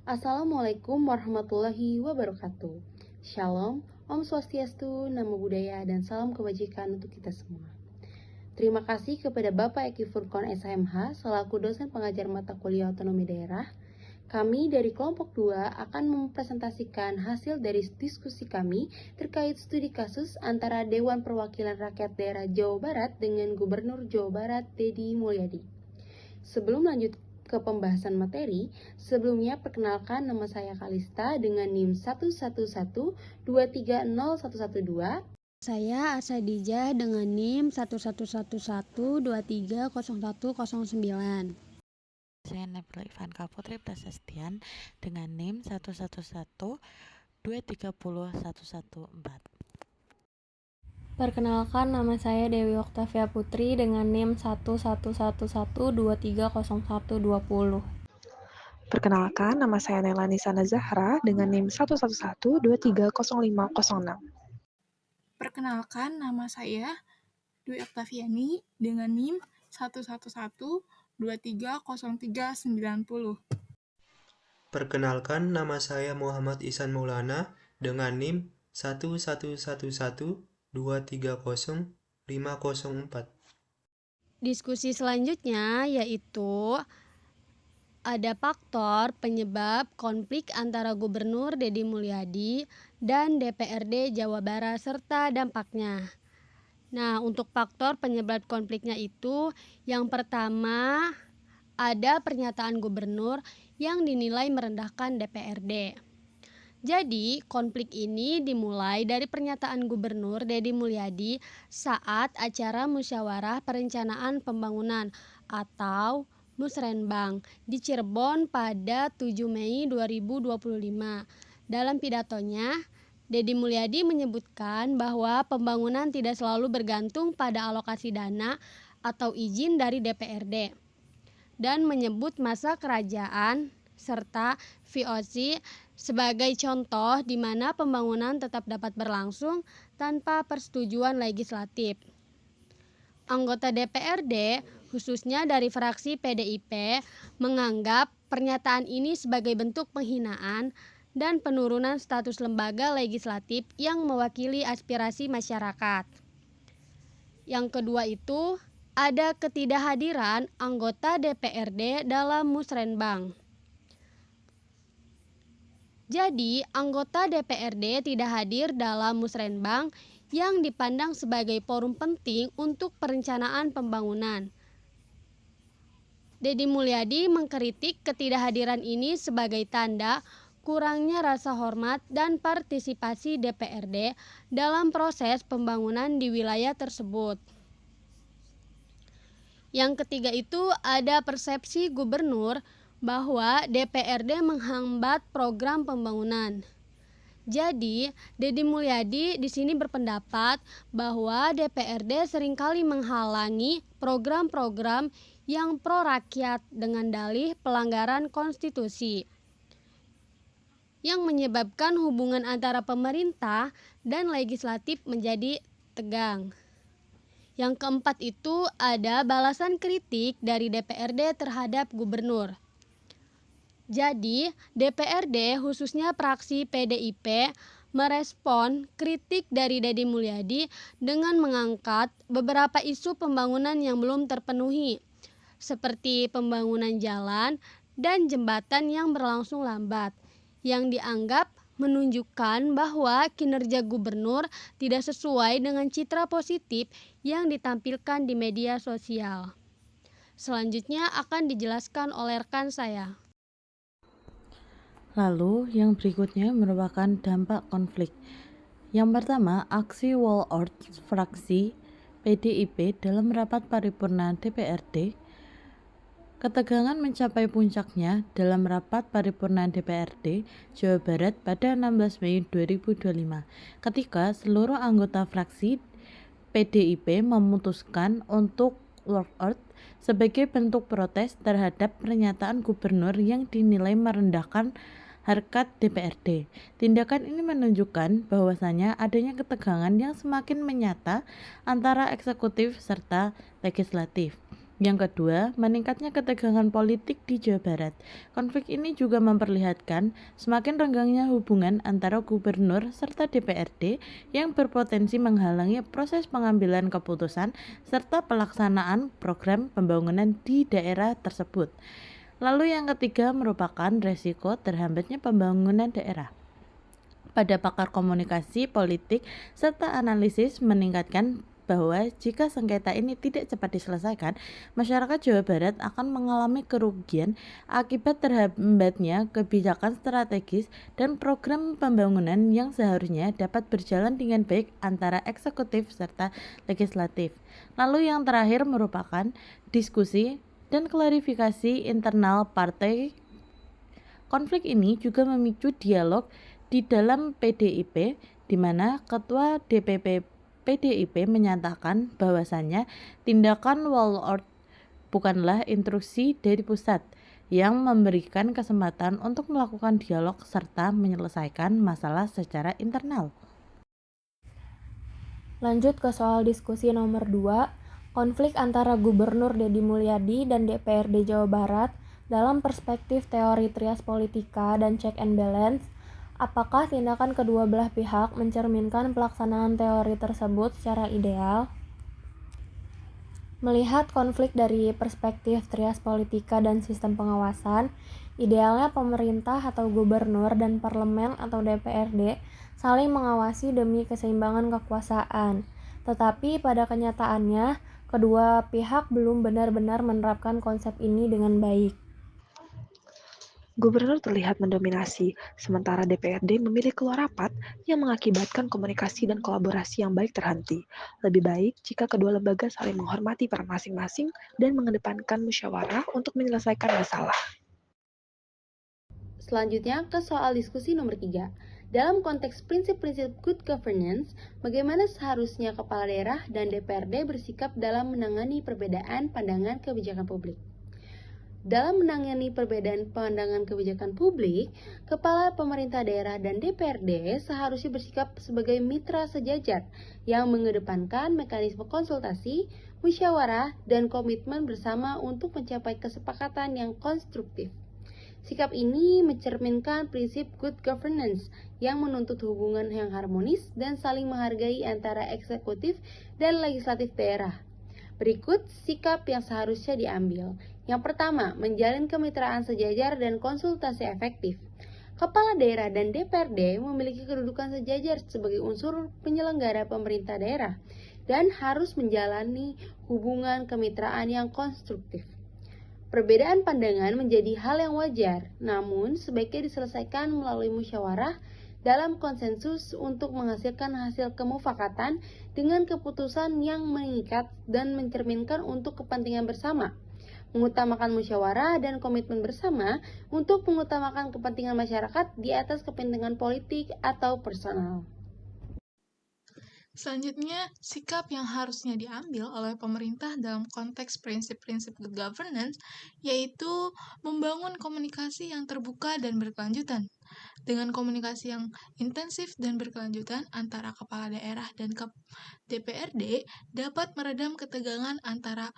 Assalamualaikum warahmatullahi wabarakatuh. Shalom, Om Swastiastu, Namo Buddhaya, dan salam kebajikan untuk kita semua. Terima kasih kepada Bapak Eki Furkon SHMH selaku dosen pengajar mata kuliah otonomi daerah. Kami dari kelompok 2 akan mempresentasikan hasil dari diskusi kami terkait studi kasus antara Dewan Perwakilan Rakyat Daerah Jawa Barat dengan Gubernur Jawa Barat Deddy Mulyadi. Sebelum lanjut ke pembahasan materi, sebelumnya perkenalkan nama saya Kalista dengan NIM 111230112. Saya Asadijah dengan NIM 1111230109. Saya Nabila Ivanka Putri Prasastian dengan NIM 111230114. Perkenalkan, nama saya Dewi Oktavia Putri dengan NIM 111130120. Perkenalkan, nama saya Nela Nisana Zahra dengan NIM 111230506. Perkenalkan, nama saya Dwi Oktaviani dengan NIM 111230390. Perkenalkan, nama saya Muhammad Ihsan Maulana dengan NIM 11112300504. Diskusi selanjutnya yaitu ada faktor penyebab konflik antara Gubernur Deddy Mulyadi dan DPRD Jawa Barat serta dampaknya. Nah, untuk faktor penyebab konfliknya itu yang pertama ada pernyataan gubernur yang dinilai merendahkan DPRD. Jadi, konflik ini dimulai dari pernyataan Gubernur Deddy Mulyadi saat acara musyawarah perencanaan pembangunan atau Musrenbang di Cirebon pada 7 Mei 2025. Dalam pidatonya, Deddy Mulyadi menyebutkan bahwa pembangunan tidak selalu bergantung pada alokasi dana atau izin dari DPRD dan menyebut masa kerajaan serta VOC sebagai contoh di mana pembangunan tetap dapat berlangsung tanpa persetujuan legislatif. Anggota DPRD, khususnya dari fraksi PDIP, menganggap pernyataan ini sebagai bentuk penghinaan dan penurunan status lembaga legislatif yang mewakili aspirasi masyarakat. Yang kedua itu, ada ketidakhadiran anggota DPRD dalam Musrenbang. Jadi, anggota DPRD tidak hadir dalam Musrenbang yang dipandang sebagai forum penting untuk perencanaan pembangunan. Deddy Mulyadi mengkritik ketidakhadiran ini sebagai tanda kurangnya rasa hormat dan partisipasi DPRD dalam proses pembangunan di wilayah tersebut. Yang ketiga itu ada persepsi gubernur bahwa DPRD menghambat program pembangunan. Jadi, Deddy Mulyadi di sini berpendapat bahwa DPRD seringkali menghalangi program-program yang pro rakyat dengan dalih pelanggaran konstitusi, yang menyebabkan hubungan antara pemerintah dan legislatif menjadi tegang. Yang keempat itu ada balasan kritik dari DPRD terhadap gubernur. Jadi, DPRD khususnya fraksi PDIP merespon kritik dari Deddy Mulyadi dengan mengangkat beberapa isu pembangunan yang belum terpenuhi, seperti pembangunan jalan dan jembatan yang berlangsung lambat, yang dianggap menunjukkan bahwa kinerja gubernur tidak sesuai dengan citra positif yang ditampilkan di media sosial. Selanjutnya akan dijelaskan oleh rekan saya. Lalu, yang berikutnya merupakan dampak konflik. Yang pertama, aksi wall art fraksi PDIP dalam rapat paripurna DPRD. Ketegangan mencapai puncaknya dalam rapat paripurna DPRD Jawa Barat pada 16 Mei 2025, ketika seluruh anggota fraksi PDIP memutuskan untuk walkout sebagai bentuk protes terhadap pernyataan gubernur yang dinilai merendahkan harkat DPRD. Tindakan ini menunjukkan bahwasannya adanya ketegangan yang semakin menyata antara eksekutif serta legislatif. Yang kedua, meningkatnya ketegangan politik di Jawa Barat. Konflik ini juga memperlihatkan semakin renggangnya hubungan antara gubernur serta DPRD yang berpotensi menghalangi proses pengambilan keputusan serta pelaksanaan program pembangunan di daerah tersebut. Lalu yang ketiga merupakan resiko terhambatnya pembangunan daerah. Pada pakar komunikasi politik serta analisis meningkatkan bahwa jika sengketa ini tidak cepat diselesaikan, masyarakat Jawa Barat akan mengalami kerugian akibat terhambatnya kebijakan strategis dan program pembangunan yang seharusnya dapat berjalan dengan baik antara eksekutif serta legislatif. Lalu yang terakhir merupakan diskusi dan klarifikasi internal partai. Konflik ini juga memicu dialog di dalam PDIP, di mana Ketua DPP PDIP menyatakan bahwasannya tindakan warlord bukanlah instruksi dari pusat yang memberikan kesempatan untuk melakukan dialog serta menyelesaikan masalah secara internal. Lanjut ke soal diskusi nomor 2, konflik antara Gubernur Deddy Mulyadi dan DPRD Jawa Barat dalam perspektif teori trias politika dan check and balance. Apakah tindakan kedua belah pihak mencerminkan pelaksanaan teori tersebut secara ideal? Melihat konflik dari perspektif trias politika dan sistem pengawasan, idealnya pemerintah atau gubernur dan parlemen atau DPRD saling mengawasi demi keseimbangan kekuasaan. Tetapi pada kenyataannya, kedua pihak belum benar-benar menerapkan konsep ini dengan baik. Gubernur terlihat mendominasi, sementara DPRD memilih keluar rapat yang mengakibatkan komunikasi dan kolaborasi yang baik terhenti. Lebih baik jika kedua lembaga saling menghormati peran masing-masing dan mengedepankan musyawarah untuk menyelesaikan masalah. Selanjutnya ke soal diskusi nomor 3. Dalam konteks prinsip-prinsip good governance, bagaimana seharusnya kepala daerah dan DPRD bersikap dalam menangani perbedaan pandangan kebijakan publik? Dalam menangani perbedaan pandangan kebijakan publik, kepala pemerintah daerah dan DPRD seharusnya bersikap sebagai mitra sejajar yang mengedepankan mekanisme konsultasi, musyawarah, dan komitmen bersama untuk mencapai kesepakatan yang konstruktif. Sikap ini mencerminkan prinsip good governance yang menuntut hubungan yang harmonis dan saling menghargai antara eksekutif dan legislatif daerah. Berikut sikap yang seharusnya diambil. Yang pertama, menjalin kemitraan sejajar dan konsultasi efektif. Kepala daerah dan DPRD memiliki kedudukan sejajar sebagai unsur penyelenggara pemerintah daerah dan harus menjalani hubungan kemitraan yang konstruktif. Perbedaan pandangan menjadi hal yang wajar, namun sebaiknya diselesaikan melalui musyawarah dalam konsensus untuk menghasilkan hasil kemufakatan dengan keputusan yang mengikat dan mencerminkan untuk kepentingan bersama. Mengutamakan musyawarah dan komitmen bersama untuk mengutamakan kepentingan masyarakat di atas kepentingan politik atau personal. Selanjutnya, sikap yang harusnya diambil oleh pemerintah dalam konteks prinsip-prinsip good governance yaitu membangun komunikasi yang terbuka dan berkelanjutan. Dengan komunikasi yang intensif dan berkelanjutan antara kepala daerah dan DPRD dapat meredam ketegangan antara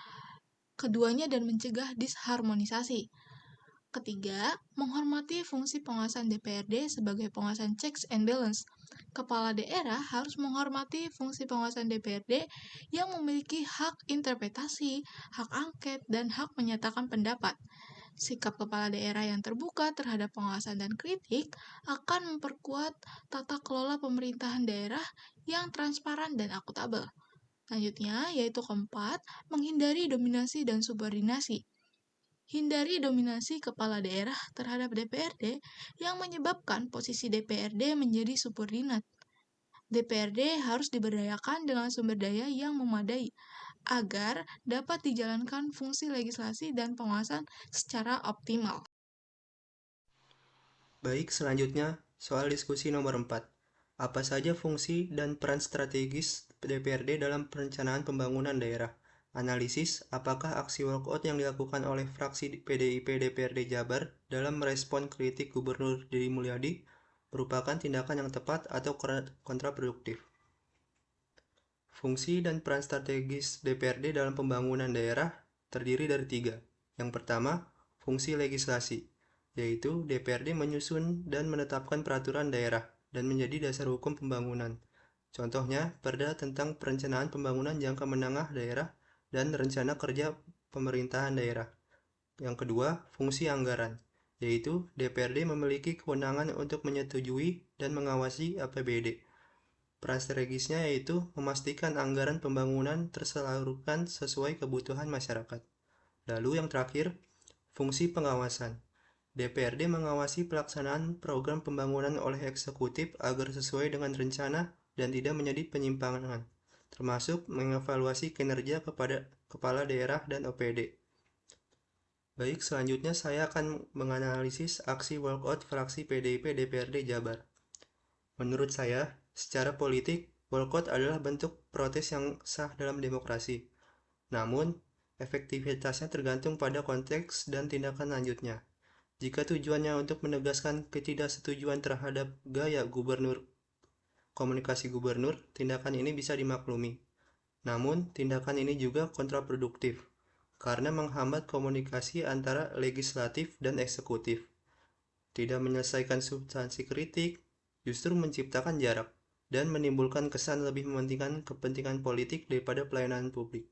keduanya dan mencegah disharmonisasi. Ketiga, menghormati fungsi pengawasan DPRD sebagai pengawasan checks and balance. Kepala daerah harus menghormati fungsi pengawasan DPRD yang memiliki hak interpretasi, hak angket, dan hak menyatakan pendapat. Sikap kepala daerah yang terbuka terhadap pengawasan dan kritik akan memperkuat tata kelola pemerintahan daerah yang transparan dan akuntabel. Selanjutnya, yaitu keempat, menghindari dominasi dan subordinasi. Hindari dominasi kepala daerah terhadap DPRD yang menyebabkan posisi DPRD menjadi subordinat. DPRD harus diberdayakan dengan sumber daya yang memadai agar dapat dijalankan fungsi legislasi dan pengawasan secara optimal. Baik, selanjutnya soal diskusi nomor 4. Apa saja fungsi dan peran strategis DPRD dalam perencanaan pembangunan daerah? Analisis, apakah aksi walkout yang dilakukan oleh fraksi PDIP DPRD Jabar dalam merespon kritik Gubernur Deddy Mulyadi merupakan tindakan yang tepat atau kontraproduktif? Fungsi dan peran strategis DPRD dalam pembangunan daerah terdiri dari 3. Yang pertama, fungsi legislasi, yaitu DPRD menyusun dan menetapkan peraturan daerah dan menjadi dasar hukum pembangunan. Contohnya, Perda tentang Perencanaan Pembangunan Jangka Menengah Daerah dan Rencana Kerja Pemerintahan Daerah. Yang kedua, fungsi anggaran, yaitu DPRD memiliki kewenangan untuk menyetujui dan mengawasi APBD. Peran strategisnya yaitu memastikan anggaran pembangunan tersalurkan sesuai kebutuhan masyarakat. Lalu yang terakhir, fungsi pengawasan. DPRD mengawasi pelaksanaan program pembangunan oleh eksekutif agar sesuai dengan rencana dan tidak menjadi penyimpangan, termasuk mengevaluasi kinerja kepada kepala daerah dan OPD. Baik, selanjutnya saya akan menganalisis aksi walkout fraksi PDIP DPRD Jabar. Menurut saya, secara politik, walkout adalah bentuk protes yang sah dalam demokrasi. Namun, efektivitasnya tergantung pada konteks dan tindakan lanjutnya. Jika tujuannya untuk menegaskan ketidaksetujuan terhadap gaya komunikasi gubernur, tindakan ini bisa dimaklumi. Namun, tindakan ini juga kontraproduktif, karena menghambat komunikasi antara legislatif dan eksekutif. Tidak menyelesaikan substansi kritik, justru menciptakan jarak, dan menimbulkan kesan lebih mementingkan kepentingan politik daripada pelayanan publik.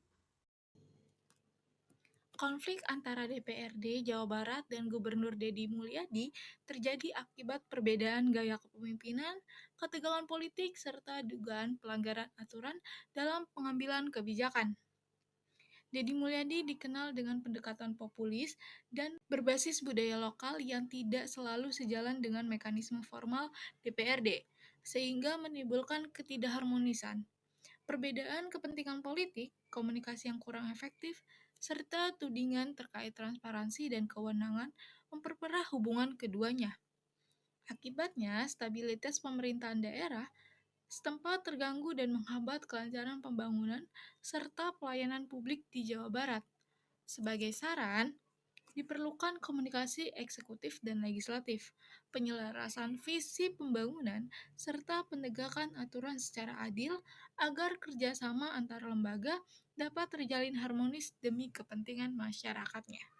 Konflik antara DPRD Jawa Barat dan Gubernur Deddy Mulyadi terjadi akibat perbedaan gaya kepemimpinan, ketegangan politik, serta dugaan pelanggaran aturan dalam pengambilan kebijakan. Deddy Mulyadi dikenal dengan pendekatan populis dan berbasis budaya lokal yang tidak selalu sejalan dengan mekanisme formal DPRD, sehingga menimbulkan ketidakharmonisan. Perbedaan kepentingan politik, komunikasi yang kurang efektif, serta tudingan terkait transparansi dan kewenangan memperparah hubungan keduanya. Akibatnya, stabilitas pemerintahan daerah setempat terganggu dan menghambat kelancaran pembangunan serta pelayanan publik di Jawa Barat. Sebagai saran, diperlukan komunikasi eksekutif dan legislatif, penyelarasan visi pembangunan, serta penegakan aturan secara adil agar kerjasama antar lembaga dapat terjalin harmonis demi kepentingan masyarakatnya.